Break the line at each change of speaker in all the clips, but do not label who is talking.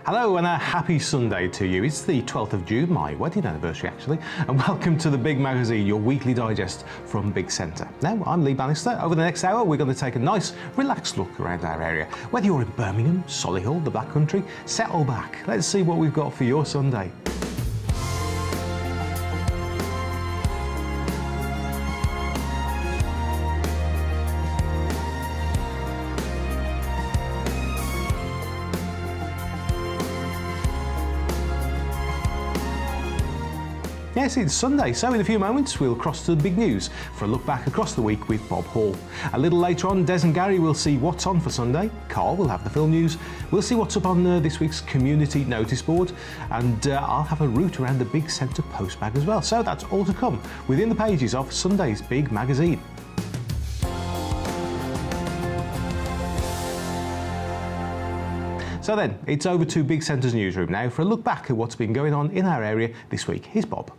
Hello and a happy Sunday to you. It's the 12th of June, my wedding anniversary actually, and welcome to The Big Magazine, your weekly digest from Big Centre. Now, I'm Lee Bannister. Over the next hour, we're going to take a nice, relaxed look around our area. Whether you're in Birmingham, Solihull, the Black Country, settle back. Let's see what we've got for your Sunday. Yes, it's Sunday, so in a few moments we'll cross to the big news for a look back across the week with Bob Hall. A little later on, Des and Gary will see what's on for Sunday. Carl will have the film news. We'll see what's up on this week's community notice board, and I'll have a route around the Big Centre postbag as well. So that's all to come within the pages of Sunday's Big Magazine. So then, it's over to Big Centre's newsroom now for a look back at what's been going on in our area this week. Here's Bob.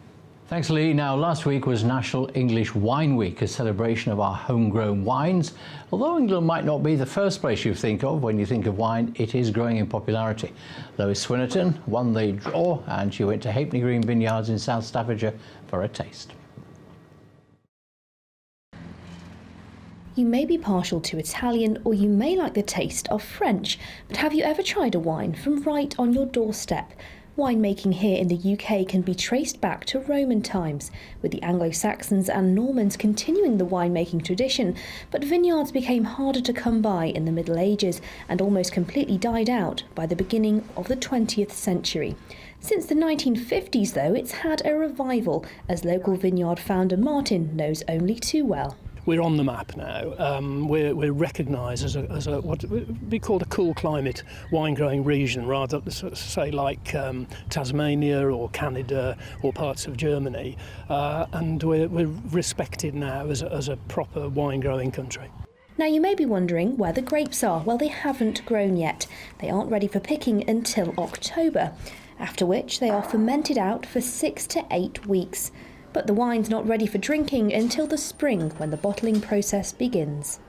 Thanks, Lee. Now, last week was National English Wine Week, a celebration of our homegrown wines. Although England might not be the first place you think of when you think of wine, it is growing in popularity. Lois Swinnerton won the draw and she went to Hapney Green Vineyards in South Staffordshire for a taste.
You may be partial to Italian or you may like the taste of French, but have you ever tried a wine from right on your doorstep? Winemaking here in the UK can be traced back to Roman times, with the Anglo-Saxons and Normans continuing the winemaking tradition, but vineyards became harder to come by in the Middle Ages and almost completely died out by the beginning of the 20th century. Since the 1950s, though, it's had a revival, as local vineyard founder Martin knows only too well.
We're on the map now. We're recognised as a what would be called a cool climate wine growing region, rather than say like Tasmania or Canada or parts of Germany, and we're respected now as a proper wine growing country.
Now you may be wondering where the grapes are. Well, they haven't grown yet. They aren't ready for picking until October, after which they are fermented out for 6 to 8 weeks. But the wine's not ready for drinking until the spring, when the bottling process begins.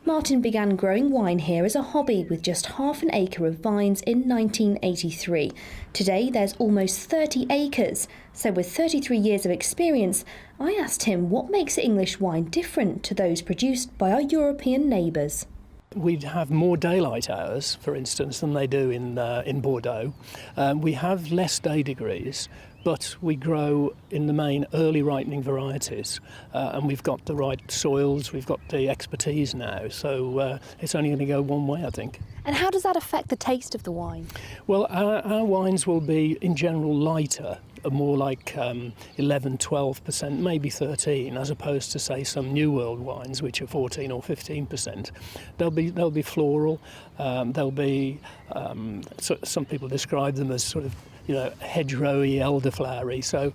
Martin began growing wine here as a hobby with just half an acre of vines in 1983. Today there's almost 30 acres. So with 33 years of experience, I asked him what makes English wine different to those produced by our European neighbours.
We'd have more daylight hours, for instance, than they do in Bordeaux. We have less day degrees, but we grow in the main early ripening varieties, and we've got the right soils, we've got the expertise now, so it's only going to go one way, I think.
And how does that affect the taste of the wine?
Well, our wines will be in general lighter, more like 11-12%, maybe 13%, as opposed to say some New World wines which are 14 or 15%. They'll be floral. They'll be some people describe them as sort of hedgerowy, elderflowery. So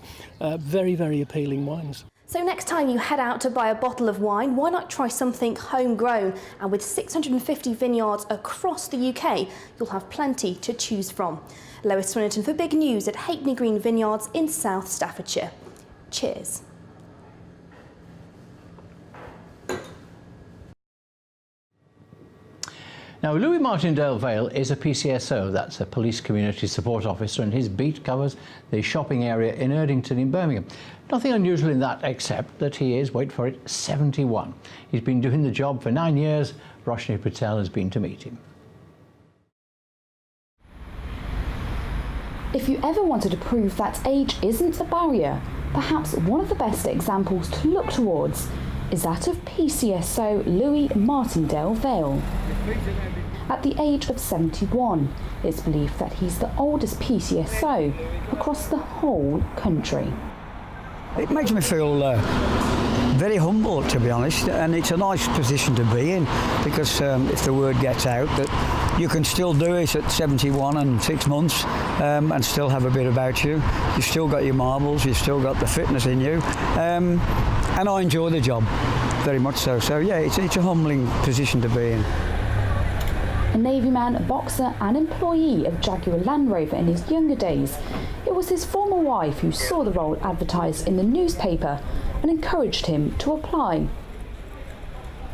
very, very appealing wines.
So next time you head out to buy a bottle of wine, why not try something homegrown? And with 650 vineyards across the UK, you'll have plenty to choose from. Lois Swinnerton for Big News at Hapney Green Vineyards in South Staffordshire. Cheers.
Now, Louis Martindale Vale is a PCSO, that's a Police Community Support Officer, and his beat covers the shopping area in Erdington in Birmingham. Nothing unusual in that, except that he is, wait for it, 71. He's been doing the job for 9 years. Roshni Patel has been to meet him.
If you ever wanted to prove that age isn't a barrier, perhaps one of the best examples to look towards is that of PCSO Louis Martindale Vale. At the age of 71, it's believed that he's the oldest PCSO across the whole country.
It makes me feel very humble, to be honest, and it's a nice position to be in, because if the word gets out that you can still do it at 71 and 6 months and still have a bit about you, you've still got your marbles, you've still got the fitness in you, and I enjoy the job very much so. So yeah, it's a humbling position to be in.
A Navy man, a boxer and employee of Jaguar Land Rover in his younger days, it was his former wife who saw the role advertised in the newspaper and encouraged him to apply.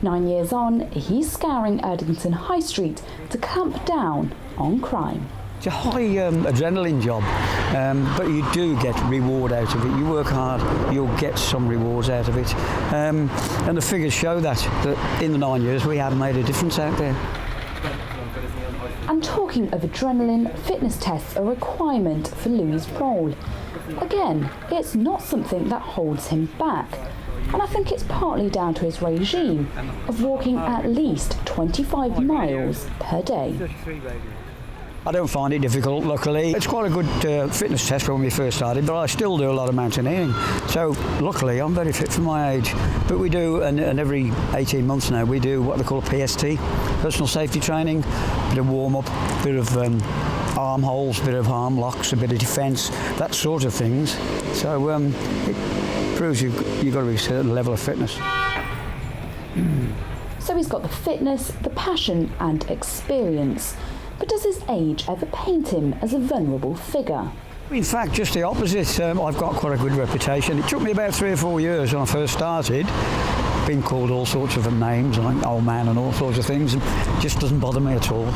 9 years on, he's scouring Erdington High Street to clamp down on crime.
It's a high adrenaline job, but you do get reward out of it. You work hard, you'll get some rewards out of it. And the figures show that in the 9 years we have made a difference out there.
And talking of adrenaline, fitness tests are a requirement for Louis' role. Again, it's not something that holds him back. And I think it's partly down to his regime of walking at least 25 miles per day.
I don't find it difficult, luckily. It's quite a good fitness test when we first started, but I still do a lot of mountaineering. So, luckily, I'm very fit for my age. But we do, and every 18 months now, we do what they call a PST, personal safety training, a bit of warm-up, a bit of arm holes, a bit of arm locks, a bit of defence, that sort of things. So, it proves you've got to be a certain level of fitness.
So he's got the fitness, the passion and experience. But does his age ever paint him as a vulnerable figure?
In fact, just the opposite. I've got quite a good reputation. It took me about 3 or 4 years when I first started. Been called all sorts of names, like old man and all sorts of things, and it just doesn't bother me at all.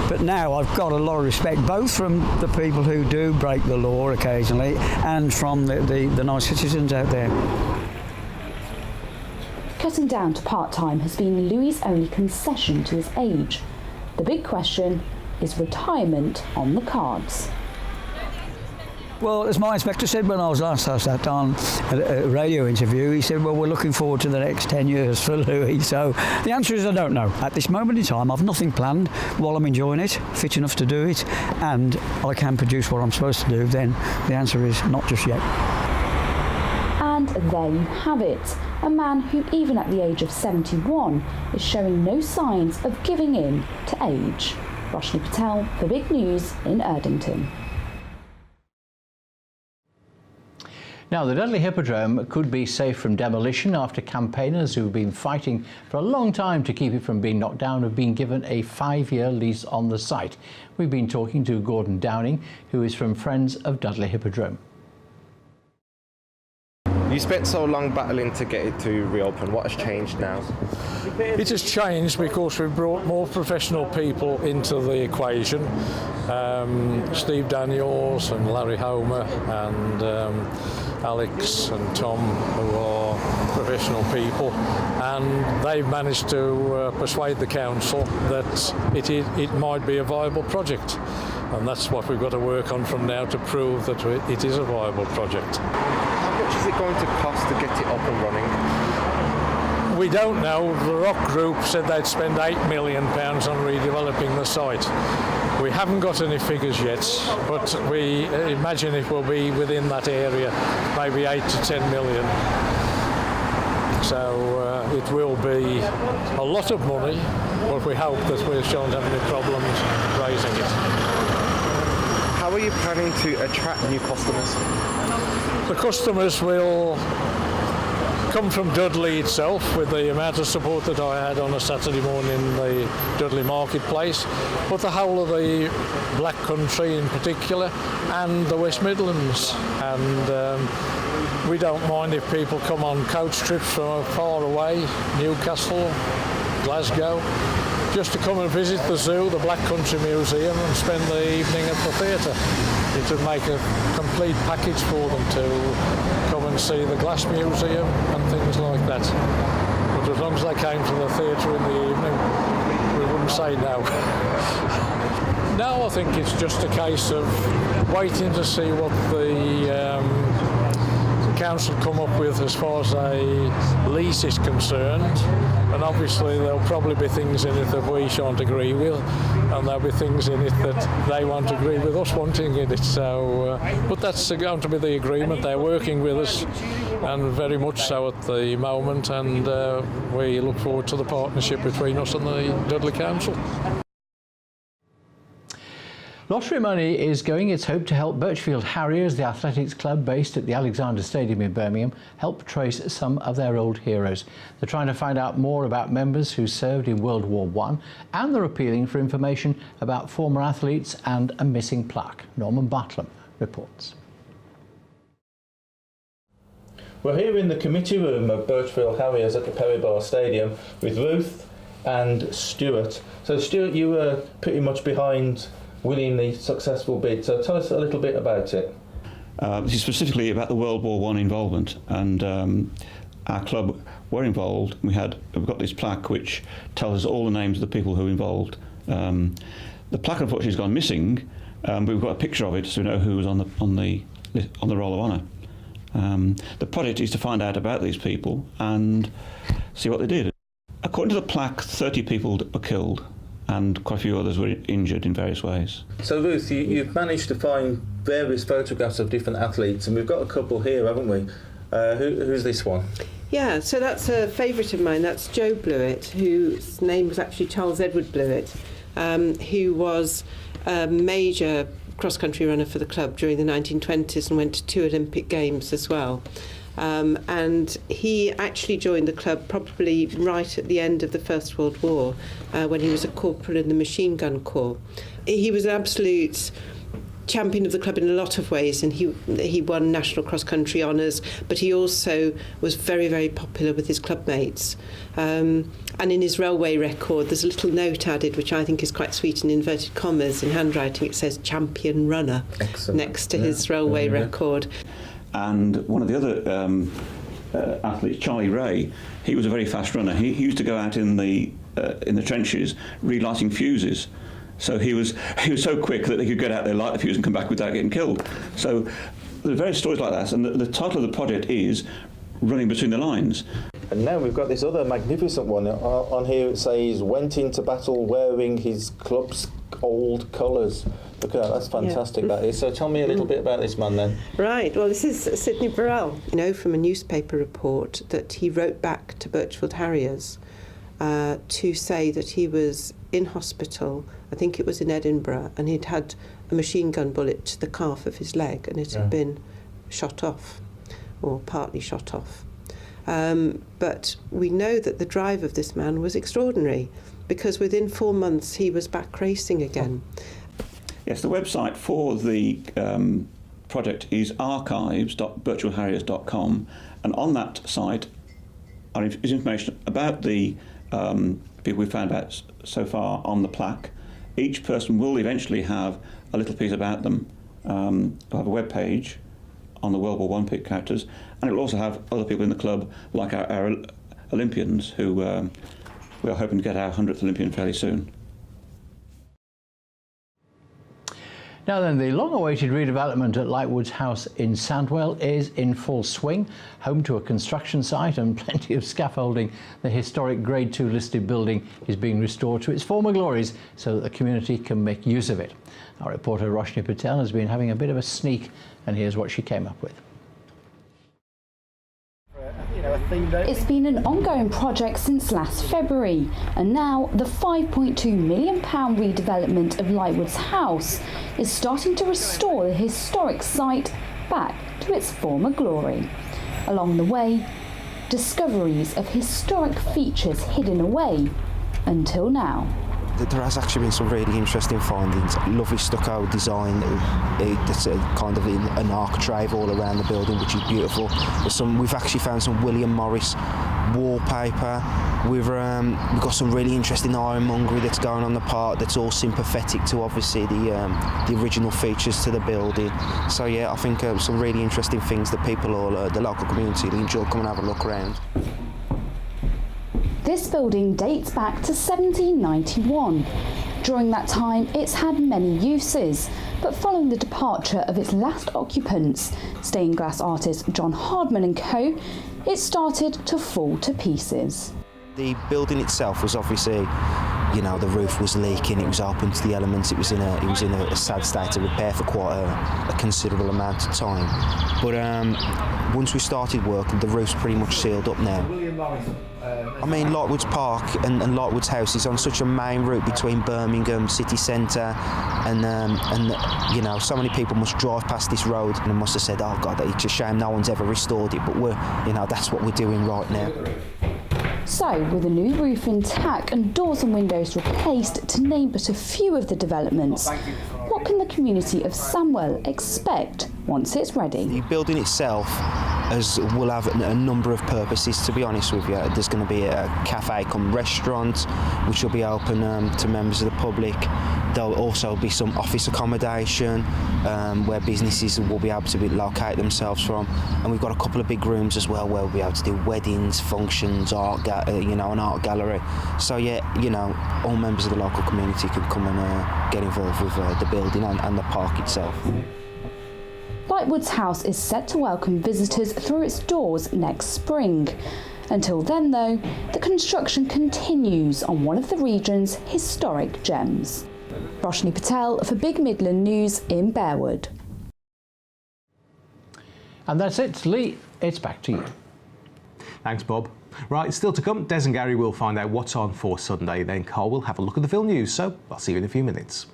But now I've got a lot of respect, both from the people who do break the law occasionally and from the nice citizens out there.
Cutting down to part-time has been Louis' only concession to his age. The big question is retirement on the cards.
Well, as my inspector said when I was last sat on a radio interview, he said, well, we're looking forward to the next 10 years for Louis. So the answer is I don't know. At this moment in time, I've nothing planned. While I'm enjoying it, fit enough to do it, and I can produce what I'm supposed to do, then the answer is not just yet.
And there you have it. A man who, even at the age of 71, is showing no signs of giving in to age. Roshni Patel for Big News in Erdington.
Now, the Dudley Hippodrome could be safe from demolition after campaigners who've been fighting for a long time to keep it from being knocked down have been given a 5-year lease on the site. We've been talking to Gordon Downing, who is from Friends of Dudley Hippodrome.
You spent so long battling to get it to reopen. What has changed now?
It has changed because we've brought more professional people into the equation. Steve Daniels and Larry Homer and Alex and Tom, who are professional people, and they've managed to persuade the council that it might be a viable project. And that's what we've got to work on from now to prove that it is a viable project.
How much is it going to cost to get it up and running?
We don't know. The Rock Group said they'd spend £8 million on redeveloping the site. We haven't got any figures yet, but we imagine it will be within that area, maybe 8 to 10 million. So it will be a lot of money, but we hope that we shan't have any problems raising it.
How are you planning to attract new customers?
The customers will come from Dudley itself, with the amount of support that I had on a Saturday morning in the Dudley marketplace, but the whole of the Black Country in particular and the West Midlands. And we don't mind if people come on coach trips from far away, Newcastle, Glasgow, just to come and visit the zoo, the Black Country Museum, and spend the evening at the theatre. It would make a complete package for them to come and see the Glass Museum and things like that. But as long as they came to the theatre in the evening, we wouldn't say no. Now I think it's just a case of waiting to see what the council come up with as far as a lease is concerned, and obviously there'll probably be things in it that we shan't agree with, and there'll be things in it that they won't agree with us wanting in it. So, but that's going to be the agreement. They're working with us, and very much so at the moment, and we look forward to the partnership between us and the Dudley Council.
Lottery money is going its hope to help Birchfield Harriers, the athletics club based at the Alexander Stadium in Birmingham, help trace some of their old heroes. They're trying to find out more about members who served in World War I, and they're appealing for information about former athletes and a missing plaque. Norman Bartlam reports.
We're here in the committee room of Birchfield Harriers at the Perry Barr Stadium with Ruth and Stuart. So Stuart, you were pretty much behind winning the successful bid, so tell us a little bit about it.
This is specifically about the World War I involvement, and our club were involved. We've got this plaque which tells us all the names of the people who were involved. The plaque unfortunately has gone missing, but we've got a picture of it so we know who was on the Roll of Honour. The project is to find out about these people and see what they did. According to the plaque, 30 people were killed and quite a few others were injured in various ways.
So Ruth, you've managed to find various photographs of different athletes, and we've got a couple here, haven't we? Who's this one?
Yeah, so that's a favourite of mine. That's Joe Blewett, whose name was actually Charles Edward Blewett, who was a major cross-country runner for the club during the 1920s and went to 2 Olympic Games as well. And he actually joined the club probably right at the end of the First World War, when he was a corporal in the Machine Gun Corps. He was an absolute champion of the club in a lot of ways, and he won national cross-country honours, but he also was very, very popular with his club mates. And in his railway record, there's a little note added, which I think is quite sweet, in inverted commas, in handwriting. It says champion runner. Excellent. Next to his railway record.
And one of the other athletes, Charlie Ray, he was a very fast runner. He used to go out in the trenches relighting fuses. So he was so quick that he could get out there, light the fuse and come back without getting killed. So there are various stories like that, and the title of the project is Running Between the Lines.
And now we've got this other magnificent one. On here it says, went into battle wearing his club's old colours. Look at that, that's fantastic, yeah. That is. So tell me a little bit about this man then.
Right, well this is Sidney Burrell. You know from a newspaper report that he wrote back to Birchfield Harriers to say that he was in hospital, I think it was in Edinburgh, and he'd had a machine gun bullet to the calf of his leg and it had been shot off, or partly shot off. But we know that the drive of this man was extraordinary, because within 4 months he was back racing again.
Yes, the website for the project is archives.birchfieldharriers.com, and on that site is information about the people we've found out so far on the plaque. Each person will eventually have a little piece about them. They'll have a web page on the World War I pick characters, and it will also have other people in the club, like our Olympians, who we are hoping to get our 100th Olympian fairly soon.
Now then, the long-awaited redevelopment at Lightwoods House in Sandwell is in full swing. Home to a construction site and plenty of scaffolding, the historic Grade 2 listed building is being restored to its former glories so that the community can make use of it. Our reporter Roshni Patel has been having a bit of a sneak, and here's what she came up with.
It's been an ongoing project since last February, and now the £5.2 million redevelopment of Lightwoods House is starting to restore the historic site back to its former glory. Along the way, discoveries of historic features hidden away until now.
There has actually been some really interesting findings. Lovely stucco design that's kind of an architrave all around the building, which is beautiful. We've actually found some William Morris wallpaper. We've got some really interesting ironmongery that's going on the park that's all sympathetic to obviously the original features to the building. So yeah, I think some really interesting things that people or the local community will enjoy coming and have a look around.
This building dates back to 1791. During that time, it's had many uses, but following the departure of its last occupants, stained glass artist John Hardman and Co., it started to fall to pieces.
The building itself was obviously, you know, the roof was leaking, it was open to the elements, it was in a sad state of repair for quite a considerable amount of time. But once we started work, the roof's pretty much sealed up now. I mean, Lightwoods Park and Lightwoods House is on such a main route between Birmingham city centre and you know, so many people must drive past this road and must have said, oh God, it's a shame no one's ever restored it, but that's what we're doing right now.
So, with a new roof intact and doors and windows replaced, to name but a few of the developments, what can the community of Sandwell expect once it's ready?
The building itself as we'll have a number of purposes, to be honest with you. There's going to be a cafe come restaurant which will be open to members of the public. There'll also be some office accommodation where businesses will be able to locate themselves from, and we've got a couple of big rooms as well where we'll be able to do weddings, functions, an art gallery. So yeah, all members of the local community could come and get involved with the building and the park itself.
Lightwoods House is set to welcome visitors through its doors next spring. Until then, though, the construction continues on one of the region's historic gems. Roshni Patel for Big Midland News in Bearwood.
And that's it. Lee, it's back to you.
Thanks, Bob. Right, still to come, Des and Gary will find out what's on for Sunday. Then Carl will have a look at the film news, so I'll see you in a few minutes.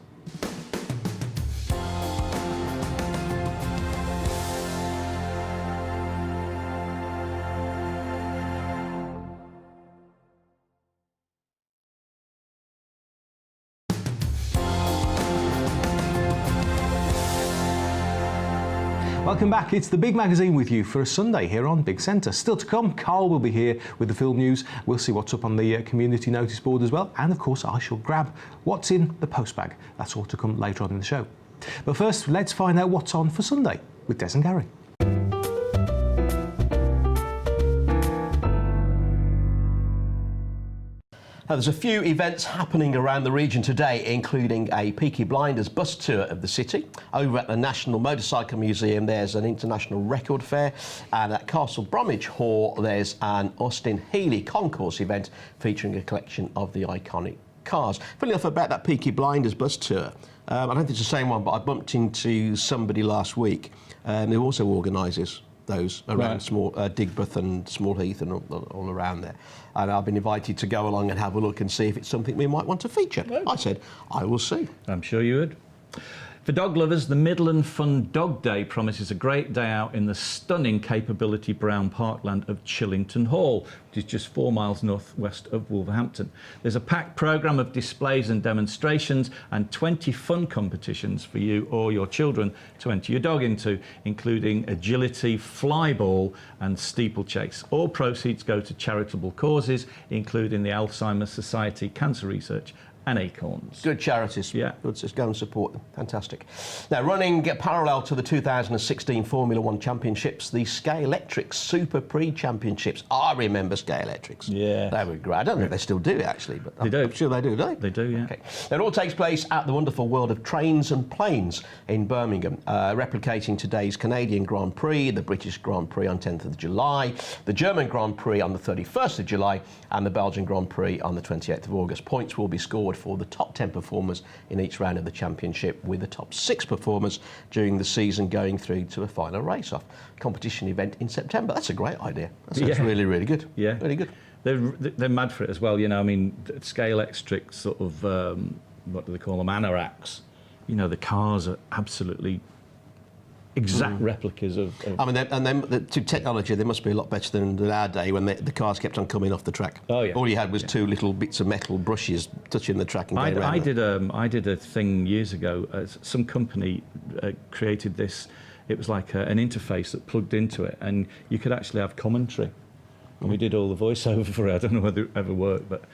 Welcome back. It's the Big Magazine with you for a Sunday here on Big Centre. Still to come, Carl will be here with the film news. We'll see what's up on the community notice board as well. And of course, I shall grab what's in the postbag. That's all to come later on in the show. But first, let's find out what's on for Sunday with Des and Gary.
Now, there's a few events happening around the region today, including a Peaky Blinders bus tour of the city. Over at the National Motorcycle Museum, there's an international record fair. And at Castle Bromwich Hall, there's an Austin Healey concourse event featuring a collection of the iconic cars. Funny enough about that Peaky Blinders bus tour, I don't think it's the same one, but I bumped into somebody last week who also organises those around Digbeth and Small Heath and all around there. And I've been invited to go along and have a look and see if it's something we might want to feature. Oh. I said, I will see.
I'm sure you would. For dog lovers, the Midland Fun Dog Day promises a great day out in the stunning Capability Brown Parkland of Chillington Hall, which is just 4 miles northwest of Wolverhampton. There's a packed programme of displays and demonstrations and 20 fun competitions for you or your children to enter your dog into, including agility, flyball and steeplechase. All proceeds go to charitable causes, including the Alzheimer's Society, Cancer Research and Acorns.
Good charities. Yeah. Good, just go and support them. Fantastic. Now, running parallel to the 2016 Formula One Championships, the Scalextric Super Prix Championships. I remember Scalextrics.
Yeah.
They were great. I don't know if they still do it, actually, but I'm sure they do, don't they?
They do, yeah.
Okay. Now, it all takes place at the wonderful world of trains and planes in Birmingham, replicating today's Canadian Grand Prix, the British Grand Prix on 10th of July, the German Grand Prix on the 31st of July, and the Belgian Grand Prix on the 28th of August. Points will be scored for the top 10 performers in each round of the championship, with the top 6 performers during the season going through to a final race-off competition event in September. That's a great idea. That sounds really, really good.
Yeah.
Really good.
They're mad for it as well, you know. I mean, Scalextric sort of, what do they call them, anoraks. You know, the cars are absolutely exact replicas of...
I mean, and then to technology, they must be a lot better than our day when the cars kept on coming off the track.
Oh, yeah.
All you had was 2 little bits of metal brushes touching the track and going around.
I did a thing years ago. Some company created this. It was like an interface that plugged into it, and you could actually have commentary. And we did all the voiceover for it. I don't know whether it ever worked, but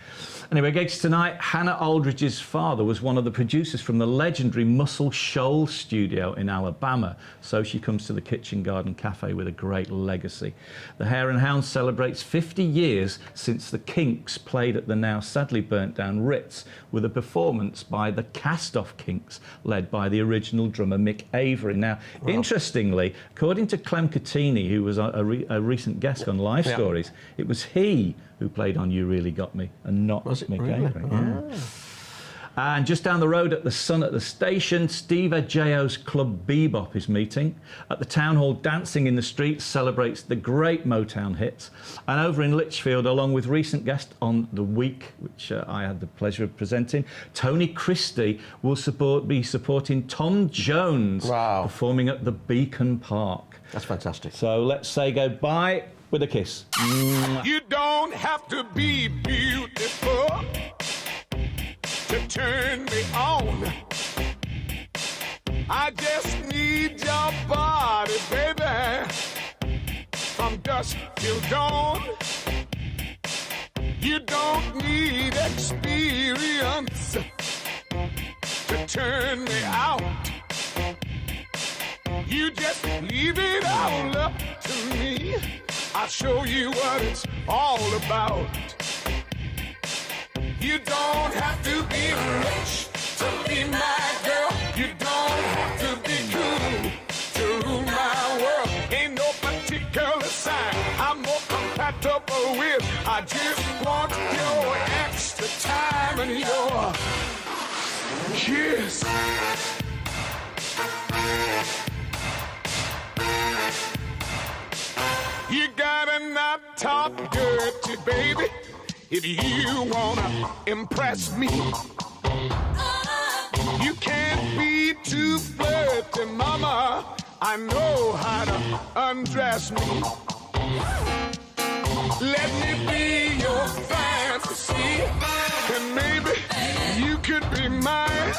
anyway, gigs tonight. Hannah Aldridge's father was one of the producers from the legendary Muscle Shoals studio in Alabama, so she comes to the Kitchen Garden Cafe with a great legacy. The Hare and Hounds celebrates 50 years since the Kinks played at the now sadly burnt down Ritz, with a performance by the Cast-Off Kinks, led by the original drummer Mick Avery. Now, interestingly, according to Clem Catini, who was a recent guest on Live Stories, it was he who played on You Really Got Me and not Mick Avery. Yeah. And just down the road at the Sun at the Station, Steve Adjayo's Club Bebop is meeting. At the Town Hall, Dancing in the Streets celebrates the great Motown hits. And over in Lichfield, along with recent guest on The Week, which I had the pleasure of presenting, Tony Christie will be supporting Tom Jones performing at the Beacon Park.
That's fantastic.
So let's say goodbye with a kiss.
You don't have to be beautiful to turn me on. I just need your body, baby, from dusk till dawn. You don't need experience to turn me out. You just leave it all up to me. I'll show you what it's all about. You don't have to be rich to be my girl. You don't have to be cool to rule my world. Ain't no particular sign I'm more compatible with. I just want your extra time and your kiss. You gotta not talk dirty, baby, if you wanna impress me. You can't be too flirty, mama. I know how to undress me. Let me be your fantasy, and maybe you could be mine.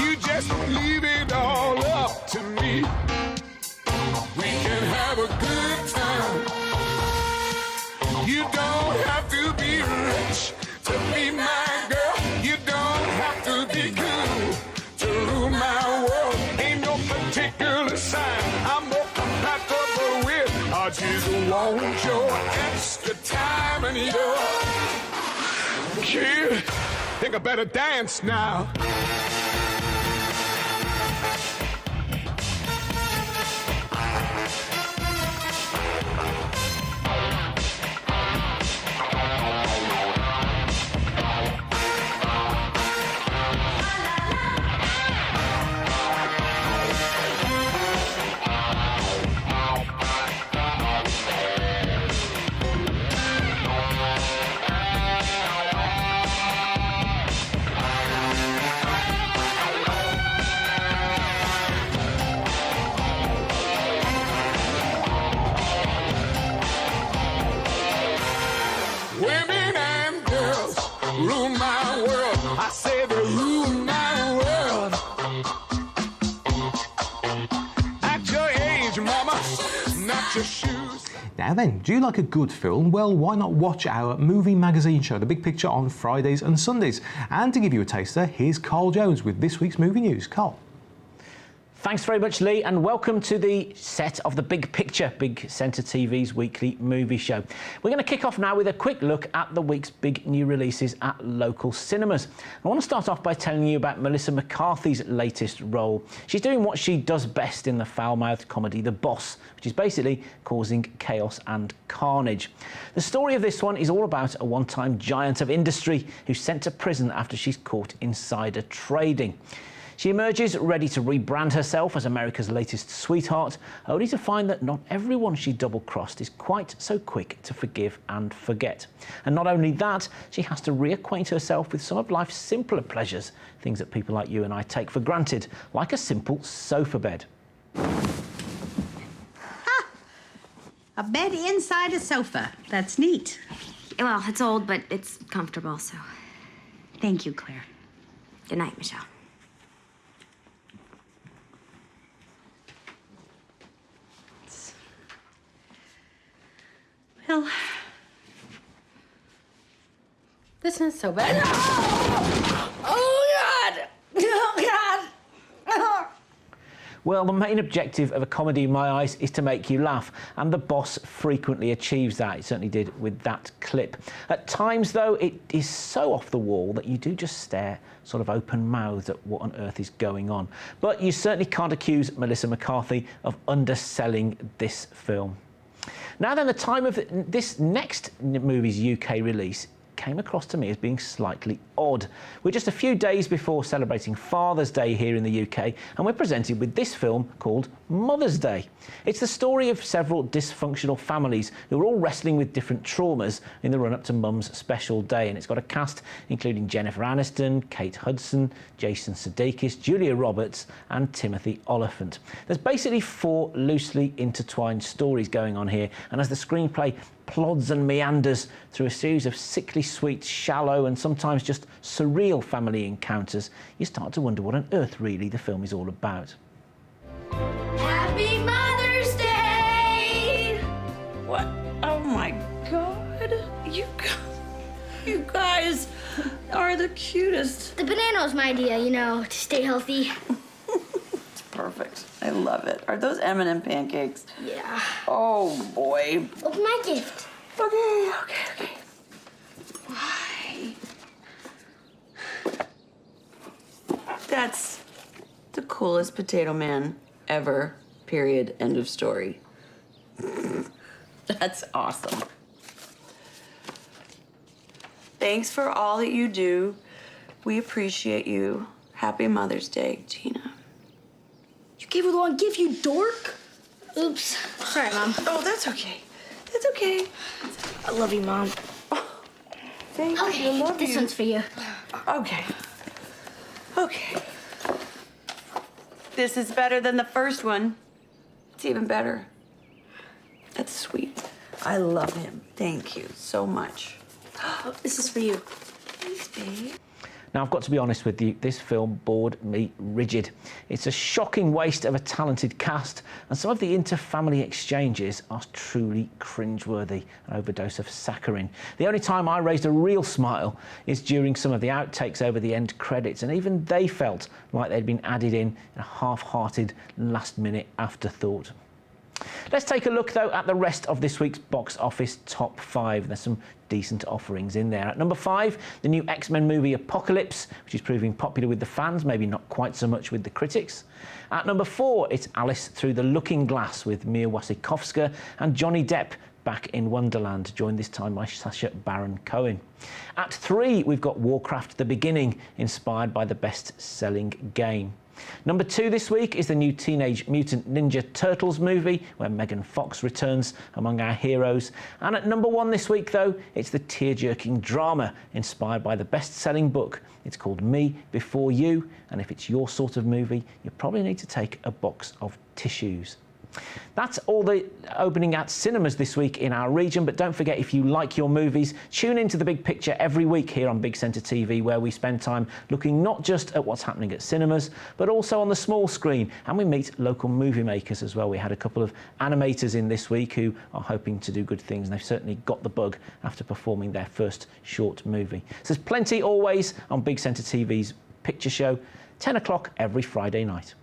You just leave it all up to me. We can have a good time. You don't have to be rich to be my girl. You don't have to be cool to rule my world. Ain't no particular sign I'm more compatible with. I just want your extra time and your kid. Think I better dance now. Women and girls rule my world. I say they rule my world. At your age, mama, not your shoes.
Now then, do you like a good film? Well, why not watch our movie magazine show, The Big Picture, on Fridays and Sundays? And to give you a taster, here's Carl Jones with this week's movie news. Carl.
Thanks very much, Lee, and welcome to the set of The Big Picture, Big Centre TV's weekly movie show. We're going to kick off now with a quick look at the week's big new releases at local cinemas. I want to start off by telling you about Melissa McCarthy's latest role. She's doing what she does best in the foul-mouthed comedy The Boss, which is basically causing chaos and carnage. The story of this one is all about a one-time giant of industry who's sent to prison after she's caught insider trading. She emerges ready to rebrand herself as America's latest sweetheart, only to find that not everyone she double-crossed is quite so quick to forgive and forget. And not only that, she has to reacquaint herself with some of life's simpler pleasures, things that people like you and I take for granted, like a simple sofa bed.
A bed inside a sofa. That's neat.
Well, it's old, but it's comfortable, so.
Thank you, Claire.
Good night, Michelle.
Well, this isn't so bad. Oh, God! Oh, God!
Well, the main objective of a comedy in my eyes is to make you laugh, and The Boss frequently achieves that. It certainly did with that clip. At times, though, it is so off the wall that you do just stare sort of open-mouthed at what on earth is going on. But you certainly can't accuse Melissa McCarthy of underselling this film. Now then, the time of this next movie's UK release came across to me as being slightly odd. We're just a few days before celebrating Father's Day here in the UK, and we're presented with this film called Mother's Day. It's the story of several dysfunctional families who are all wrestling with different traumas in the run-up to Mum's special day, and it's got a cast including Jennifer Aniston, Kate Hudson, Jason Sudeikis, Julia Roberts and Timothy Olyphant. There's basically 4 loosely intertwined stories going on here, and as the screenplay plods and meanders through a series of sickly sweet, shallow and sometimes just surreal family encounters, you start to wonder what on earth really the film is all about.
Happy Mother's Day!
What? Oh my God. You guys are the cutest.
The banana was my idea, you know, to stay healthy.
It's perfect. I love it. Are those M&M pancakes?
Yeah.
Oh boy.
Open my gift.
Okay. Why? That's the coolest potato man ever. Period. End of story. That's awesome. Thanks for all that you do. We appreciate you. Happy Mother's Day, Gina.
You gave her the wrong gift, you dork. Oops. Sorry, Mom.
Oh, that's okay. That's okay.
I love you, Mom.
Thank you. I love
this
you.
one's for you.
Okay. This is better than the first one. It's even better. That's sweet. I love him. Thank you so much.
Oh, this is for you.
Thanks, babe.
Now, I've got to be honest with you, this film bored me rigid. It's a shocking waste of a talented cast, and some of the inter-family exchanges are truly cringeworthy, an overdose of saccharin. The only time I raised a real smile is during some of the outtakes over the end credits, and even they felt like they'd been added in a half-hearted, last-minute afterthought. Let's take a look, though, at the rest of this week's box office top 5. There's some decent offerings in there. At number 5, the new X-Men movie Apocalypse, which is proving popular with the fans, maybe not quite so much with the critics. At number 4, it's Alice Through the Looking Glass with Mia Wasikowska and Johnny Depp back in Wonderland, joined this time by Sacha Baron Cohen. At 3, we've got Warcraft: The Beginning, inspired by the best-selling game. Number 2 this week is the new Teenage Mutant Ninja Turtles movie, where Megan Fox returns among our heroes. And at number 1 this week, though, it's the tear-jerking drama inspired by the best-selling book. It's called Me Before You, and if it's your sort of movie, you probably need to take a box of tissues. That's all the opening at cinemas this week in our region, but don't forget, if you like your movies, tune into The Big Picture every week here on Big Centre TV, where we spend time looking not just at what's happening at cinemas, but also on the small screen, and we meet local movie makers as well. We had a couple of animators in this week who are hoping to do good things, and they've certainly got the bug after performing their first short movie. So there's plenty always on Big Centre TV's Picture Show, 10 o'clock every Friday night.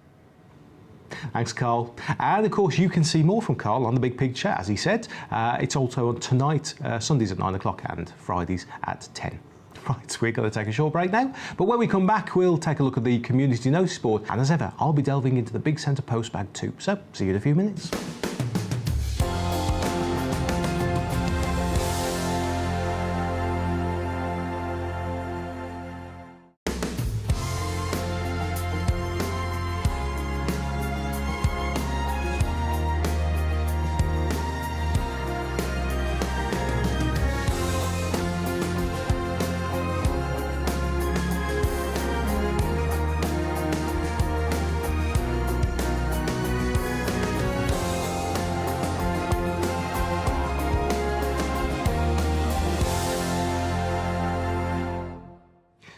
Thanks, Carl. And of course, you can see more from Carl on The Big Picture, as he said. It's also on tonight, Sundays at 9 o'clock and Fridays at 10. Right, we're going to take a short break now. But when we come back, we'll take a look at the community notice board. And as ever, I'll be delving into the Big Centre postbag too. So, see you in a few minutes.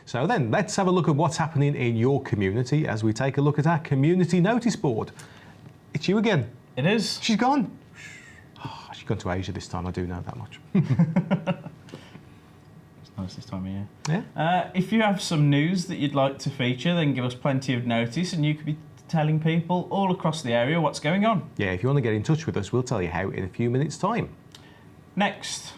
So then, let's have a look at what's happening in your community as we take a look at our community notice board. It's you again.
It is.
She's gone. Oh, she's gone to Asia this time, I do know that much.
It's nice this time of year.
Yeah.
If you have some news that you'd like to feature, then give us plenty of notice and you could be telling people all across the area what's going on.
Yeah, if you want to get in touch with us, we'll tell you how in a few minutes' time.
Next,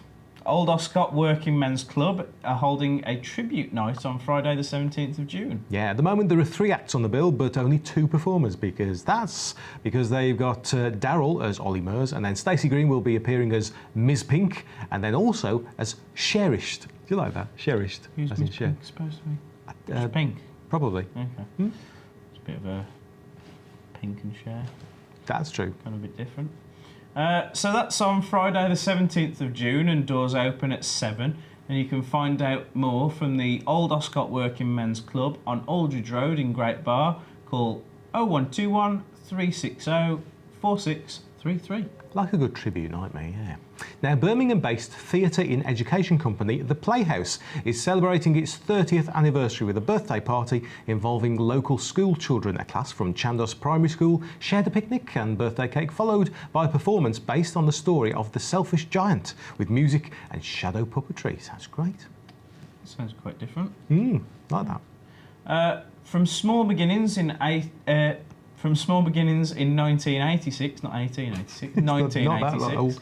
Old Oscott Working Men's Club are holding a tribute night on Friday the 17th of June.
Yeah, at the moment there are 3 acts on the bill, but only 2 performers, because they've got Daryl as Ollie Murs, and then Stacey Green will be appearing as Ms. Pink, and then also as Cherished. Do you like that? Cherished.
Who's
as
Ms.
in
Pink supposed to be? Just Pink?
Probably.
Okay. It's a bit of a Pink and Cher.
That's true.
Kind of a bit different. So that's on Friday the 17th of June, and doors open at 7. And you can find out more from the Old Oscott Working Men's Club on Aldridge Road in Great Barr. Call 0121 360 46 3-3.
Like a good tribute night, mate, yeah. Now, Birmingham-based theatre in education company The Playhouse is celebrating its 30th anniversary with a birthday party involving local school children. A class from Chandos Primary School shared a picnic and birthday cake, followed by a performance based on the story of The Selfish Giant, with music and shadow puppetry. Sounds great.
Sounds quite different.
Like that.
From small beginnings in 1986, not 1886,
Not that long
1986,
old.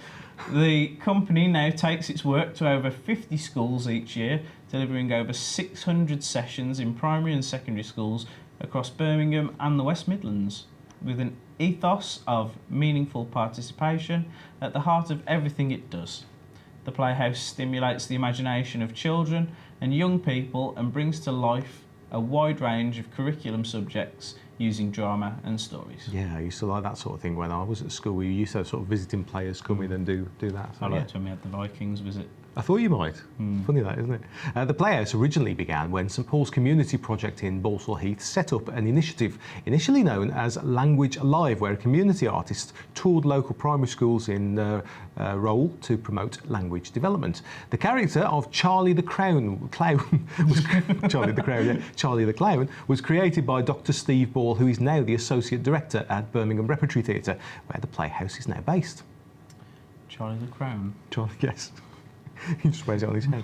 the company now takes its work to over 50 schools each year, delivering over 600 sessions in primary and secondary schools across Birmingham and the West Midlands, with an ethos of meaningful participation at the heart of everything it does. The Playhouse stimulates the imagination of children and young people and brings to life a wide range of curriculum subjects using drama and stories.
Yeah, I used to like that sort of thing when I was at school. We used to have sort of visiting players come in and do that. So,
I liked when we had the Vikings visit.
I thought you might. Funny that, isn't it? The Playhouse originally began when St Paul's Community Project in Balsall Heath set up an initiative initially known as Language Live, where a community artist toured local primary schools in Rowell to promote language development. The character of Charlie the Clown was Charlie the Clown was created by Dr. Steve Ball, who is now the Associate Director at Birmingham Repertory Theatre, where the Playhouse is now based.
Charlie the Crown.
Charlie, yes. He just wears it on his head.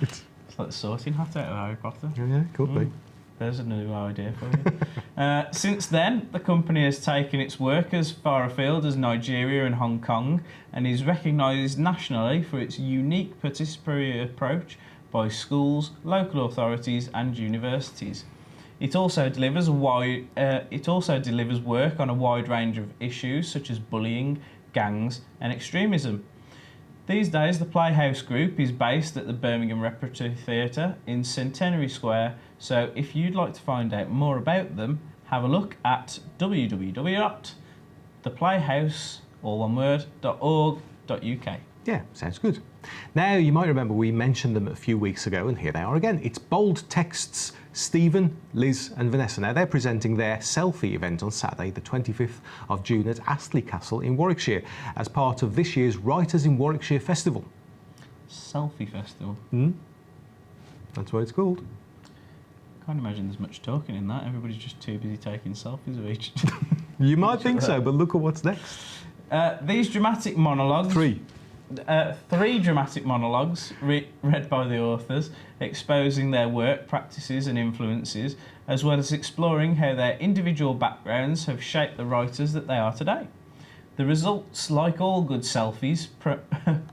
It's like the sorting hat out of Harry Potter.
Yeah, could be.
There's a new idea for you. Since then, the company has taken its work as far afield as Nigeria and Hong Kong, and is recognised nationally for its unique participatory approach by schools, local authorities and universities. It also delivers work on a wide range of issues such as bullying, gangs and extremism. These days, the Playhouse Group is based at the Birmingham Repertory Theatre in Centenary Square, so if you'd like to find out more about them, have a look at www.theplayhouse.org.uk.
Yeah, sounds good. Now, you might remember we mentioned them a few weeks ago, and here they are again. It's Bold Text's Stephen, Liz and Vanessa. Now, they're presenting their selfie event on Saturday, the 25th of June at Astley Castle in Warwickshire, as part of this year's Writers in Warwickshire Festival.
Selfie Festival?
That's what it's called.
Can't imagine there's much talking in that. Everybody's just too busy taking selfies of each.
You might think so, but look at what's next.
These dramatic monologues... Three dramatic monologues read by the authors, exposing their work, practices and influences, as well as exploring how their individual backgrounds have shaped the writers that they are today. The results, like all good selfies,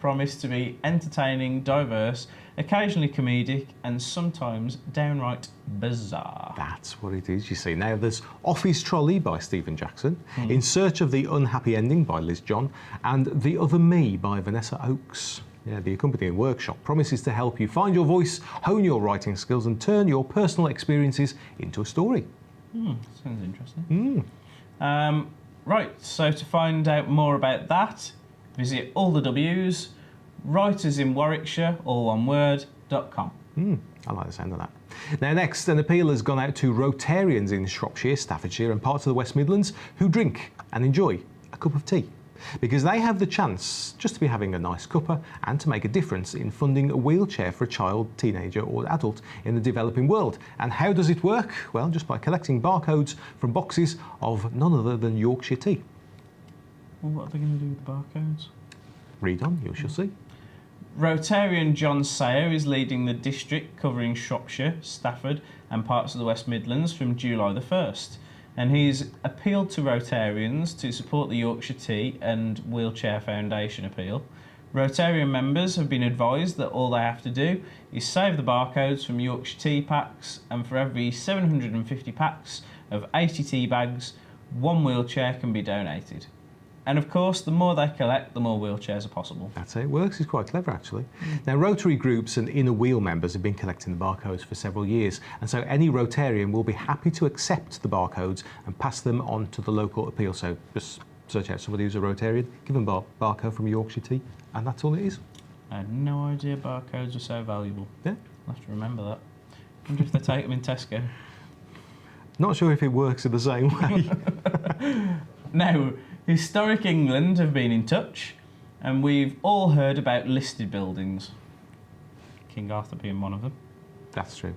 promise to be entertaining, diverse, occasionally comedic and sometimes downright bizarre.
That's what it is, you see. Now, there's Off His Trolley by Stephen Jackson, In Search of the Unhappy Ending by Liz John, and The Other Me by Vanessa Oakes. Yeah, the accompanying workshop promises to help you find your voice, hone your writing skills and turn your personal experiences into a story.
Sounds interesting. Right, so to find out more about that, visit all the W's, Writers in Warwickshire, all one word.com.
I like the sound of that. Now, next, an appeal has gone out to Rotarians in Shropshire, Staffordshire and parts of the West Midlands who drink and enjoy a cup of tea, because they have the chance just to be having a nice cuppa and to make a difference in funding a wheelchair for a child, teenager or adult in the developing world. And how does it work? Well, just by collecting barcodes from boxes of none other than Yorkshire tea.
Well, what are they going to do with the barcodes?
Read on, you shall see.
Rotarian John Sayer is leading the district covering Shropshire, Stafford and parts of the West Midlands from July the 1st. And he's appealed to Rotarians to support the Yorkshire Tea and Wheelchair Foundation appeal. Rotarian members have been advised that all they have to do is save the barcodes from Yorkshire Tea packs, and for every 750 packs of 80 tea bags, one wheelchair can be donated. And of course, the more they collect, the more wheelchairs are possible.
That's how it works. It's quite clever, actually. Now, Rotary groups and Inner Wheel members have been collecting the barcodes for several years, and so any Rotarian will be happy to accept the barcodes and pass them on to the local appeal. So just search out somebody who's a Rotarian, give them a barcode from Yorkshire Tea, and that's all it is.
I had no idea barcodes were so valuable.
Yeah.
I'll have to remember that. I wonder if they take them in Tesco.
Not sure if it works in the same way.
Now, Historic England have been in touch, and we've all heard about listed buildings. King Arthur being one of them.
That's true.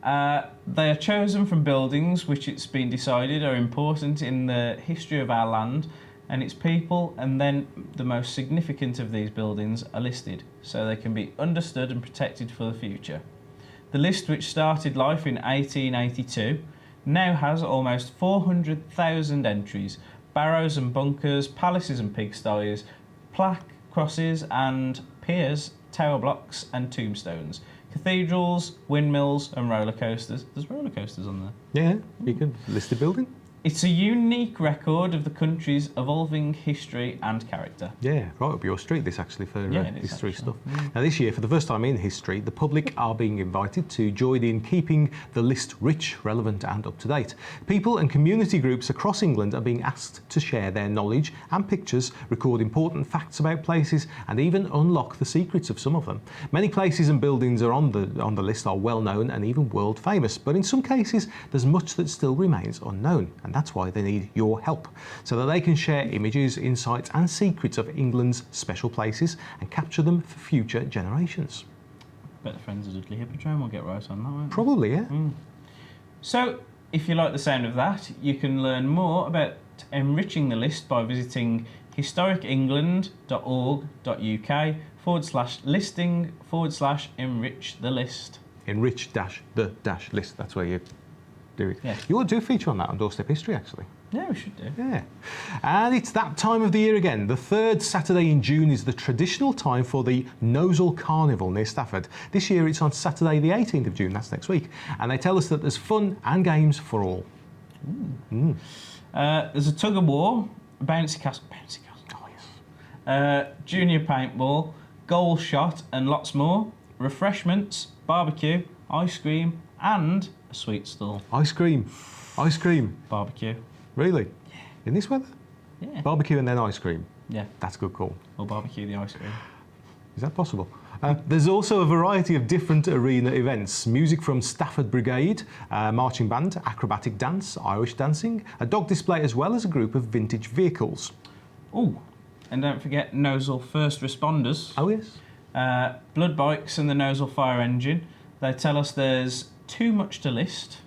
They are chosen from buildings which it's been decided are important in the history of our land and its people, and then the most significant of these buildings are listed so they can be understood and protected for the future. The list, which started life in 1882, now has almost 400,000 entries: barrows and bunkers, palaces and pigsties, plaque, crosses and piers, tower blocks and tombstones, cathedrals, windmills and roller coasters. There's roller coasters on there.
Yeah, you can list the building.
It's a unique record of the country's evolving history and character.
Yeah, right up your street, this actually, for
Yeah, it is
history
actually.
stuff. Now this year, for the first time in history, the public are being invited to join in keeping the list rich, relevant and up to date. People and community groups across England are being asked to share their knowledge and pictures, record important facts about places and even unlock the secrets of some of them. Many places and buildings are on the list are well known and even world famous, but in some cases there's much that still remains unknown. And that's why they need your help, so that they can share images, insights and secrets of England's special places and capture them for future generations.
Bet the Friends of Dudley Hippodrome will get right on that, won't they?
Probably, yeah.
So, if you like the sound of that, you can learn more about enriching the list by visiting historicengland.org.uk/listing/enrich the list.
Enrich-the-list, that's where you do it.
Yeah.
You ought to do a feature on that on Doorstep History, actually.
Yeah, we should do.
Yeah. And it's that time of the year again. The third Saturday in June is the traditional time for the Nosal Carnival near Stafford. This year it's on Saturday the 18th of June, that's next week. And they tell us that there's fun and games for all.
There's a tug of war, a bouncy castle, oh yes, junior paintball, goal shot and lots more, refreshments, barbecue, ice cream and a sweet stall.
Ice cream.
Barbecue.
Really? Yeah. In this weather?
Yeah.
Barbecue and then ice cream?
Yeah.
That's a good call.
Or barbecue the ice cream.
Is that possible? There's also a variety of different arena events. Music from Stafford Brigade, marching band, acrobatic dance, Irish dancing, a dog display as well as a group of vintage vehicles.
Oh, and don't forget Nosal First Responders.
Oh yes.
Blood Bikes and the Nosal Fire Engine. They tell us there's too much to list.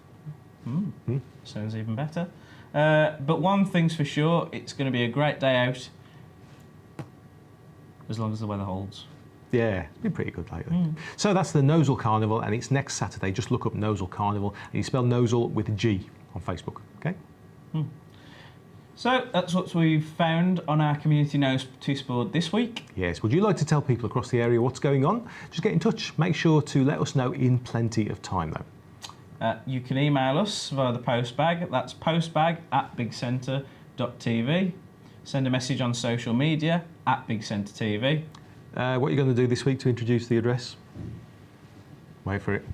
Sounds even better. But one thing's for sure, it's going to be a great day out as long as the weather holds.
Yeah, it's been pretty good lately. So that's the Nosal Carnival and it's next Saturday. Just look up Nosal Carnival and you spell Nosal with a G on Facebook, okay?
So that's what we've found on our Community Notice board this week.
Yes, would you like to tell people across the area what's going on? Just get in touch. Make sure to let us know in plenty of time though.
You can email us via the postbag. That's postbag@bigcentre.tv. Send a message on social media @BigCentre.tv.
What are you going to do this week to introduce the address? Wait for it.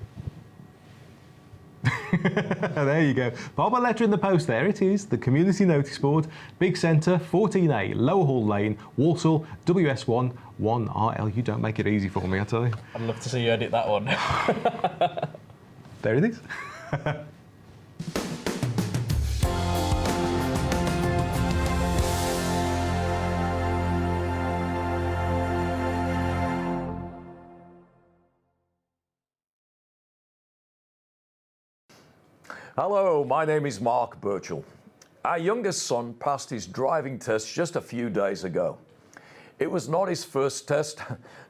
There you go. Pop a letter in the post. There it is. The Community Notice Board, Big Centre, 14A, Lower Hall Lane, Walsall, WS1 1RL. You don't make it easy for me, I tell you.
I'd love to see you edit that one.
There it is.
Hello, my name is Mark Birchall. Our youngest son passed his driving test just a few days ago. It was not his first test.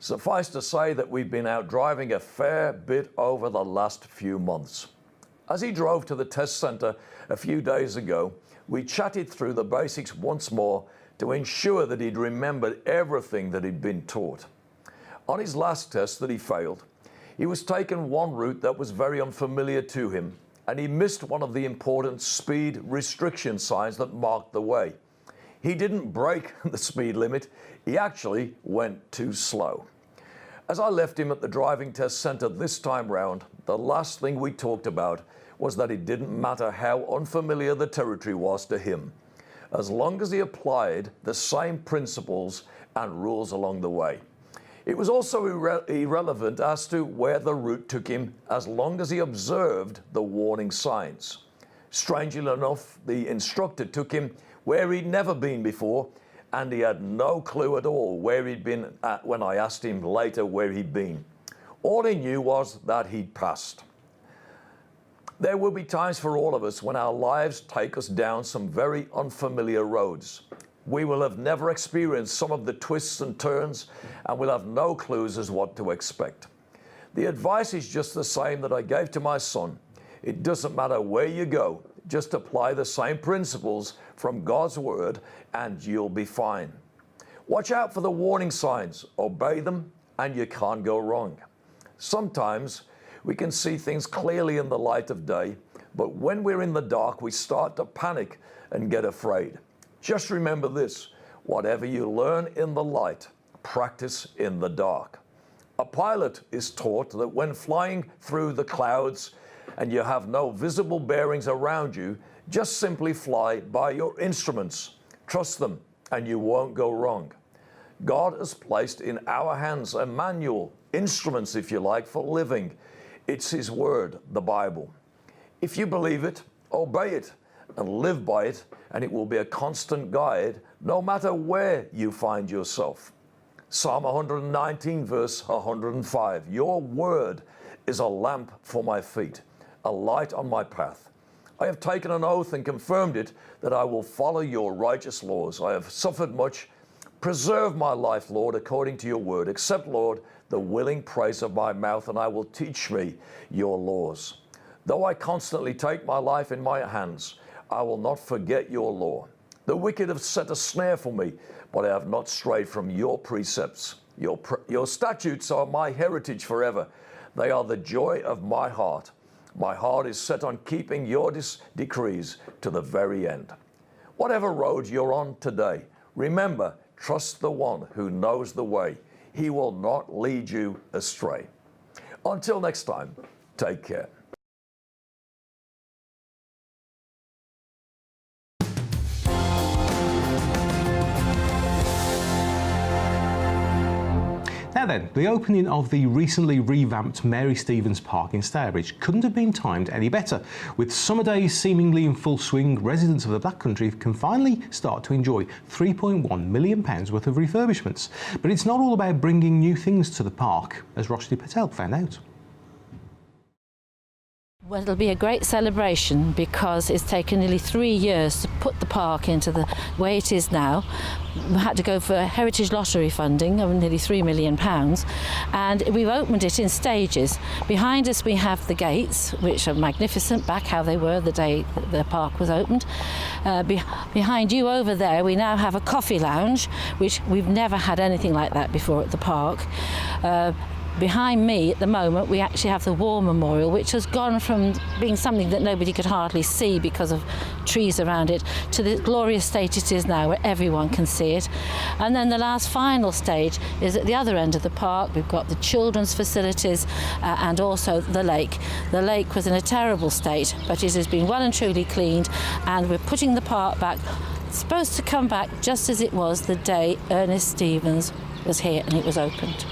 Suffice to say that we've been out driving a fair bit over the last few months. As he drove to the test centre a few days ago, we chatted through the basics once more to ensure that he'd remembered everything that he'd been taught. On his last test that he failed, he was taken one route that was very unfamiliar to him, and he missed one of the important speed restriction signs that marked the way. He didn't break the speed limit, he actually went too slow. As I left him at the driving test centre this time round, the last thing we talked about was that it didn't matter how unfamiliar the territory was to him, as long as he applied the same principles and rules along the way. It was also irrelevant as to where the route took him, as long as he observed the warning signs. Strangely enough, the instructor took him where he'd never been before, and he had no clue at all where he'd been at when I asked him later where he'd been. All he knew was that he'd passed. There will be times for all of us when our lives take us down some very unfamiliar roads. We will have never experienced some of the twists and turns, and we'll have no clues as what to expect. The advice is just the same that I gave to my son. It doesn't matter where you go, just apply the same principles from God's word and you'll be fine. Watch out for the warning signs, obey them, and you can't go wrong. Sometimes we can see things clearly in the light of day, but when we're in the dark, we start to panic and get afraid. Just remember this: whatever you learn in the light, practice in the dark. A pilot is taught that when flying through the clouds and you have no visible bearings around you, just simply fly by your instruments. Trust them and you won't go wrong. God has placed in our hands a manual, instruments if you like, for living. It's His word, the Bible. If you believe it, obey it and live by it, and it will be a constant guide no matter where you find yourself. Psalm 119 verse 105, your word is a lamp for my feet, a light on my path. I have taken an oath and confirmed it that I will follow your righteous laws. I have suffered much. Preserve my life, Lord, according to your word. Accept, Lord, the willing praise of my mouth, and I will teach me your laws. Though I constantly take my life in my hands, I will not forget your law. The wicked have set a snare for me, but I have not strayed from your precepts. Your statutes are my heritage forever. They are the joy of my heart. My heart is set on keeping your decrees to the very end. Whatever road you're on today, remember, trust the one who knows the way. He will not lead you astray. Until next time, take care.
Now then, the opening of the recently revamped Mary Stevens Park in Stourbridge couldn't have been timed any better. With summer days seemingly in full swing, residents of the Black Country can finally start to enjoy £3.1 million worth of refurbishments. But it's not all about bringing new things to the park, as Roshni Patel found out.
Well, it'll be a great celebration because it's taken nearly 3 years to put the park into the way it is now. We had to go for heritage lottery funding of nearly £3 million, and we've opened it in stages. Behind us we have the gates, which are magnificent, back how they were the day the park was opened. Behind you over there we now have a coffee lounge, which we've never had anything like that before at the park. Behind me at the moment we actually have the War Memorial, which has gone from being something that nobody could hardly see because of trees around it to the glorious state it is now where everyone can see it. And then the last final stage is at the other end of the park. We've got the children's facilities and also the lake. The lake was in a terrible state, but it has been well and truly cleaned, and we're putting the park back. It's supposed to come back just as it was the day Ernest Stevens was here and it was opened.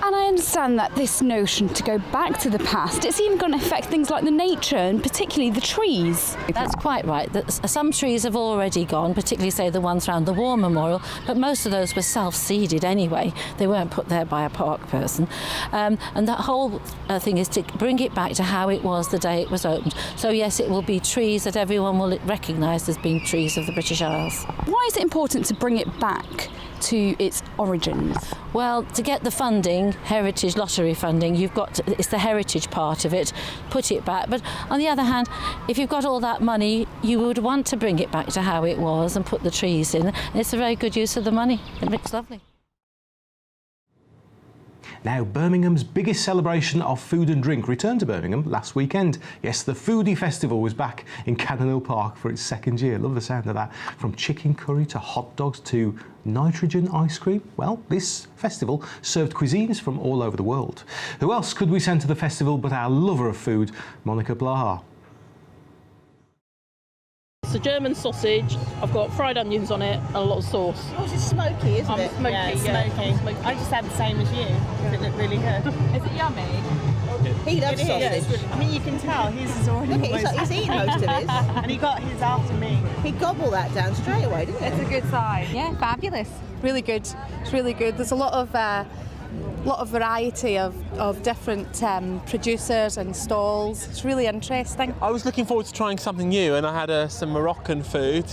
And I understand that this notion to go back to the past, it's even going to affect things like the nature and particularly the trees.
That's quite right. Some trees have already gone, particularly say the ones around the War Memorial, but most of those were self-seeded anyway. They weren't put there by a park person. And the whole thing is to bring it back to how it was the day it was opened. So yes, it will be trees that everyone will recognise as being trees of the British Isles.
Why is it important to bring it back to its origins?
Well, to get the funding, heritage lottery funding, it's the heritage part of it, put it back. But on the other hand, if you've got all that money, you would want to bring it back to how it was and put the trees in. And it's a very good use of the money. It looks lovely.
Now, Birmingham's biggest celebration of food and drink returned to Birmingham last weekend. Yes, the Foodie Festival was back in Cannon Hill Park for its second year. Love the sound of that. From chicken curry to hot dogs to nitrogen ice cream. Well, this festival served cuisines from all over the world. Who else could we send to the festival but our lover of food, Monica Blaha?
It's a German sausage. I've got fried onions on it and a lot of sauce.
Oh, it's smoky, isn't it?
Smoky,
yeah, it's smoky. I just had the same as you. It looked really good. Is it yummy?
He loves
It is.
sausage.
I mean, you can tell he's already.
Look, he's eating most of his.
And he got his after me.
He gobbled that down straight away, didn't he?
It's a good size. Yeah, fabulous. Really good. It's really good. There's a lot of variety of different producers and stalls. It's really interesting.
I was looking forward to trying something new, and I had some Moroccan food,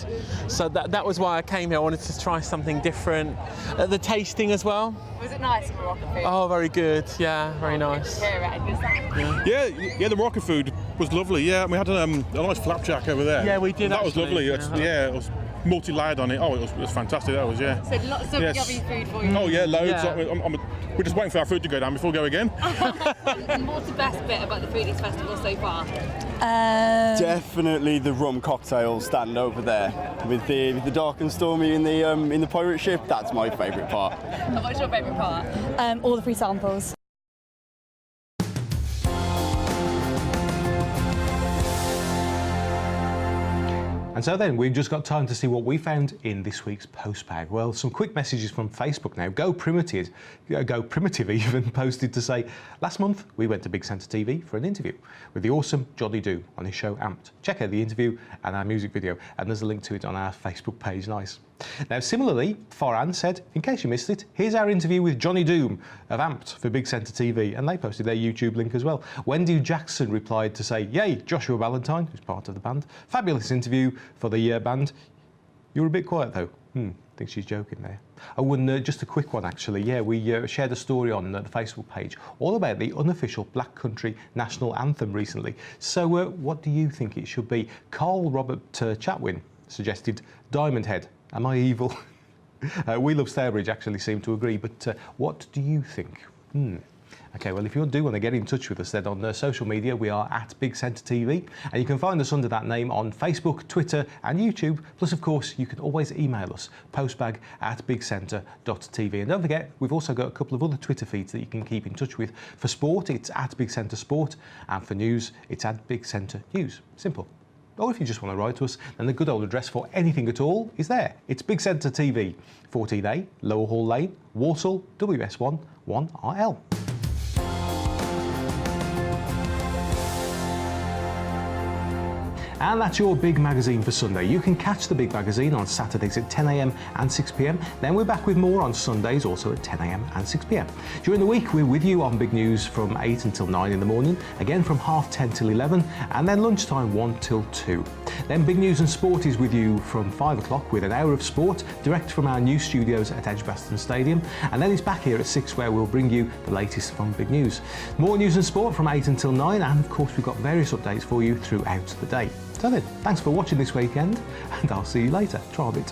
so that was why I came here. I wanted to try something different. The tasting as well.
Was it nice, Moroccan food?
Oh, very good. Yeah, very nice.
Yeah, the Moroccan food was lovely. Yeah, we had a nice flapjack over there.
Yeah, we did.
That was lovely.
Yeah.
It was multi-layered on it. Oh, it was fantastic. That was, yeah.
So lots of yummy food for you.
Oh yeah, loads.
Yeah.
We're just waiting for our food to go down before we go again.
And what's the best bit about the Foodies Festival so far?
Definitely the rum cocktail stand over there with the dark and stormy in the pirate ship. That's my favourite part.
And what's your favourite part? All the free samples.
And so then, we've just got time to see what we found in this week's postbag. Well, some quick messages from Facebook now. Go Primitive even posted to say, last month we went to Big Centre TV for an interview with the awesome Johnny Doom on his show Amped. Check out the interview and our music video, and there's a link to it on our Facebook page. Nice. Now, similarly, Foran said, in case you missed it, here's our interview with Johnny Doom of Amped for Big Centre TV, and they posted their YouTube link as well. Wendy Jackson replied to say, yay, Joshua Valentine, who's part of the band. Fabulous interview for the band. You were a bit quiet though. I think she's joking there. Oh, and just a quick one actually. Yeah, we shared a story on the Facebook page all about the unofficial Black Country National Anthem recently. So what do you think it should be? Carl Robert Chatwin suggested Diamond Head. Am I evil? We Love Stourbridge actually seem to agree, but what do you think? Okay, well, if you do want to get in touch with us, then on social media, we are at Big Centre TV, and you can find us under that name on Facebook, Twitter, and YouTube. Plus, of course, you can always email us, postbag@bigcentre.tv. And don't forget, we've also got a couple of other Twitter feeds that you can keep in touch with. For sport, it's at Big Centre Sport, and for news, it's at Big Centre News. Simple. Or if you just want to write to us, then the good old address for anything at all is there. It's Big Centre TV, 14A, Lower Hall Lane, Walsall, WS1 1RL. And that's your Big Magazine for Sunday. You can catch the Big Magazine on Saturdays at 10 a.m. and 6 p.m. Then we're back with more on Sundays, also at 10 a.m. and 6 p.m. During the week, we're with you on Big News from 8 until 9 in the morning, again from 10:30 till 11, and then lunchtime 1 till 2. Then Big News and Sport is with you from 5 o'clock with an hour of sport, direct from our new studios at Edgbaston Stadium, and then it's back here at 6 where we'll bring you the latest from Big News. More news and sport from 8 until 9, and of course we've got various updates for you throughout the day. So then, thanks for watching this weekend, and I'll see you later. Try a bit.